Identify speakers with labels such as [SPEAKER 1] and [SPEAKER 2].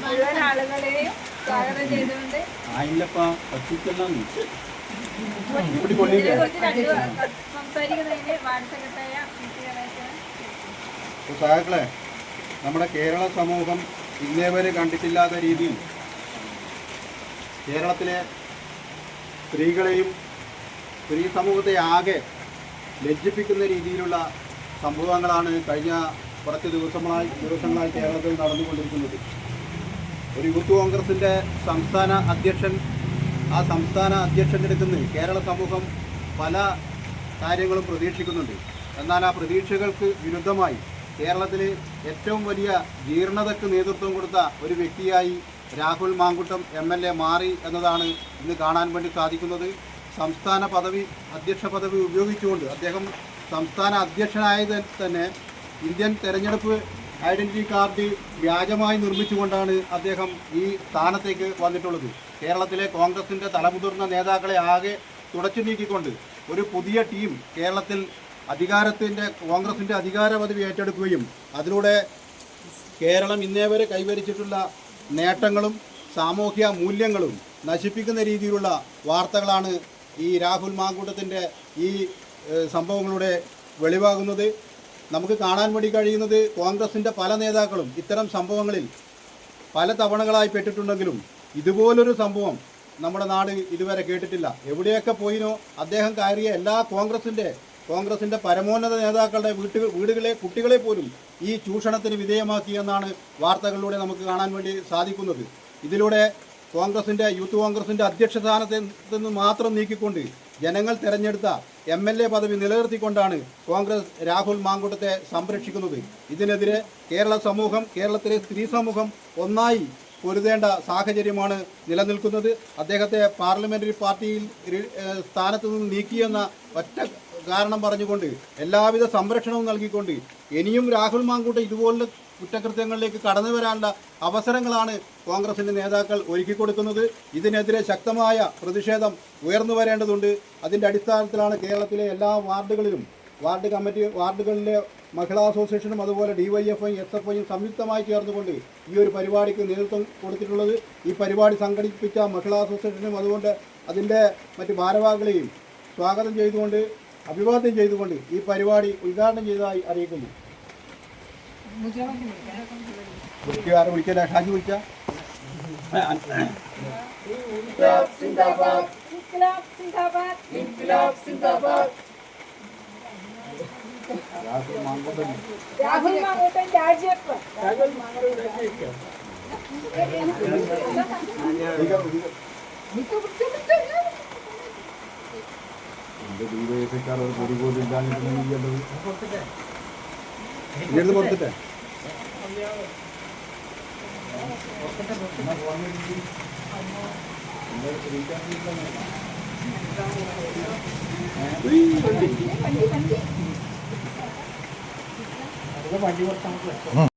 [SPEAKER 1] മുഴുവൻ ആളുകളെയും സ്വാഗതം ചെയ്തുകൊണ്ട് സംസാരിക്കുന്നതിന് വാർഡ് സെക്രട്ടറിയായ
[SPEAKER 2] സഹാക്കളെ, നമ്മുടെ കേരള സമൂഹം ഇന്നേ വരെ കണ്ടിട്ടില്ലാത്ത രീതിയിൽ കേരളത്തിലെ സ്ത്രീകളെയും സ്ത്രീ സമൂഹത്തെ ആകെ ലജ്ജിപ്പിക്കുന്ന രീതിയിലുള്ള സംഭവങ്ങളാണ് കഴിഞ്ഞ കുറച്ച് ദിവസങ്ങളായി കേരളത്തിൽ നടന്നുകൊണ്ടിരിക്കുന്നത്. ഒരു യൂത്ത് കോൺഗ്രസിൻ്റെ സംസ്ഥാന അധ്യക്ഷൻ, ആ സംസ്ഥാന അധ്യക്ഷൻ്റെ അടുത്ത് നിന്ന് കേരള സമൂഹം പല കാര്യങ്ങളും പ്രതീക്ഷിക്കുന്നുണ്ട്. എന്നാൽ ആ പ്രതീക്ഷകൾക്ക് വിരുദ്ധമായി കേരളത്തിൽ ഏറ്റവും വലിയ ജീർണതയ്ക്ക് നേതൃത്വം കൊടുത്ത ഒരു വ്യക്തിയായി രാഹുൽ മാങ്കുട്ടം MLA മാറി എന്നതാണ് ഇന്ന് കാണാൻ വേണ്ടി സാധിക്കുന്നത്. സംസ്ഥാന പദവി, അധ്യക്ഷ പദവി ഉപയോഗിച്ചുകൊണ്ട് അദ്ദേഹം സംസ്ഥാന അധ്യക്ഷനായത് തന്നെ ഇന്ത്യൻ തെരഞ്ഞെടുപ്പ് ഐഡൻറ്റിറ്റി കാർഡ് വ്യാജമായി നിർമ്മിച്ചുകൊണ്ടാണ് അദ്ദേഹം ഈ സ്ഥാനത്തേക്ക് വന്നിട്ടുള്ളത്. കേരളത്തിലെ കോൺഗ്രസിൻ്റെ തലമുതിർന്ന നേതാക്കളെ ആകെ തുടച്ചു നീക്കിക്കൊണ്ട് ഒരു പുതിയ ടീം കേരളത്തിൽ കോൺഗ്രസിൻ്റെ അധികാര പദവി ഏറ്റെടുക്കുകയും അതിലൂടെ കേരളം ഇന്നേ വരെ കൈവരിച്ചിട്ടുള്ള നേട്ടങ്ങളും സാമൂഹ്യ മൂല്യങ്ങളും നശിപ്പിക്കുന്ന രീതിയിലുള്ള വാർത്തകളാണ് ഈ രാഹുൽ മാങ്കൂട്ടത്തിൻ്റെ ഈ സംഭവങ്ങളുടെ വെളിവാകുന്നത്. നമുക്ക് കാണാൻ വേണ്ടി കഴിയുന്നത് കോൺഗ്രസിൻ്റെ പല നേതാക്കളും ഇത്തരം സംഭവങ്ങളിൽ പല തവണകളായി പെട്ടിട്ടുണ്ടെങ്കിലും ഇതുപോലൊരു സംഭവം നമ്മുടെ നാട് ഇതുവരെ കേട്ടിട്ടില്ല. എവിടെയൊക്കെ പോയിനോ അദ്ദേഹം കയറിയ എല്ലാ കോൺഗ്രസിൻ്റെ പരമോന്നത നേതാക്കളുടെ വീടുകളെ കുട്ടികളെ പോലും ഈ ചൂഷണത്തിന് വിധേയമാക്കിയെന്നാണ് വാർത്തകളിലൂടെ നമുക്ക് കാണാൻ വേണ്ടി സാധിക്കുന്നത്. ഇതിലൂടെ യൂത്ത് കോൺഗ്രസിൻ്റെ അധ്യക്ഷ സ്ഥാനത്ത് നിന്ന് മാത്രം നീക്കിക്കൊണ്ട് ജനങ്ങൾ തെരഞ്ഞെടുത്ത MLA പദവി നിലനിർത്തിക്കൊണ്ടാണ് കോൺഗ്രസ് രാഹുൽ മാങ്കൂട്ടത്തെ സംരക്ഷിക്കുന്നത്. ഇതിനെതിരെ കേരളത്തിലെ സ്ത്രീ സമൂഹം ഒന്നായി പൊരുതേണ്ട സാഹചര്യമാണ് നിലനിൽക്കുന്നത്. അദ്ദേഹത്തെ പാർലമെൻ്ററി പാർട്ടിയിൽ സ്ഥാനത്ത് നിന്ന് നീക്കിയെന്ന ഒറ്റ കാരണം പറഞ്ഞുകൊണ്ട് എല്ലാവിധ സംരക്ഷണവും നൽകിക്കൊണ്ട് ഇനിയും രാഹുൽ മാങ്കൂട്ടം ഇതുപോലുള്ള കുറ്റകൃത്യങ്ങളിലേക്ക് കടന്നു വരാനുള്ള അവസരങ്ങളാണ് കോൺഗ്രസിൻ്റെ നേതാക്കൾ ഒരുക്കിക്കൊടുക്കുന്നത്. ഇതിനെതിരെ ശക്തമായ പ്രതിഷേധം ഉയർന്നു വരേണ്ടതുണ്ട്. അതിൻ്റെ അടിസ്ഥാനത്തിലാണ് കേരളത്തിലെ എല്ലാ വാർഡുകളിലെ മഹിളാ അസോസിയേഷനും അതുപോലെ DYFI SFIയും സംയുക്തമായി ചേർന്നുകൊണ്ട് ഈ ഒരു പരിപാടിക്ക് നേതൃത്വം കൊടുത്തിട്ടുള്ളത്. ഈ പരിപാടി സംഘടിപ്പിച്ച മഹിളാ അസോസിയേഷനും അതുകൊണ്ട് അതിൻ്റെ മറ്റ് ഭാരവാഹികളെയും സ്വാഗതം ചെയ്തുകൊണ്ട് അഭിവാദ്യം ചെയ്തുകൊണ്ട് ഈ പരിപാടി ഉദ്ഘാടനം ചെയ്തതായി അറിയിക്കുന്നു. വിളിക്കല ഷാജി വിളിച്ച
[SPEAKER 1] രാഹുൽ മാങ്കൂട്ടൻ രാജിവെപ്പ്.
[SPEAKER 2] പുറത്തിട്ടെ വണ്ടി